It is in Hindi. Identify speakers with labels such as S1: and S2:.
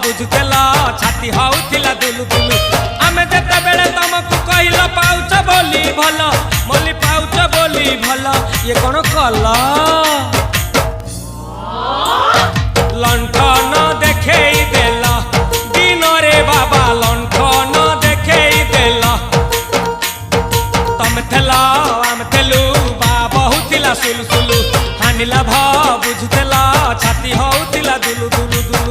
S1: बुझुतेला छाती होउथिला दुलु दुलु आमे जेते बेले तुमको कहिला पाउच बोली भल मोली पाउच बोली भल ये कोन कला लंठन देखेई देला दिन रे बाबा लंठन देखेई देला तम थेला आम थेलु बाबा हुतिला सुलु सुलु हानिला भा बुझुतेला छाती होउथिला दुलु दुलु दुलु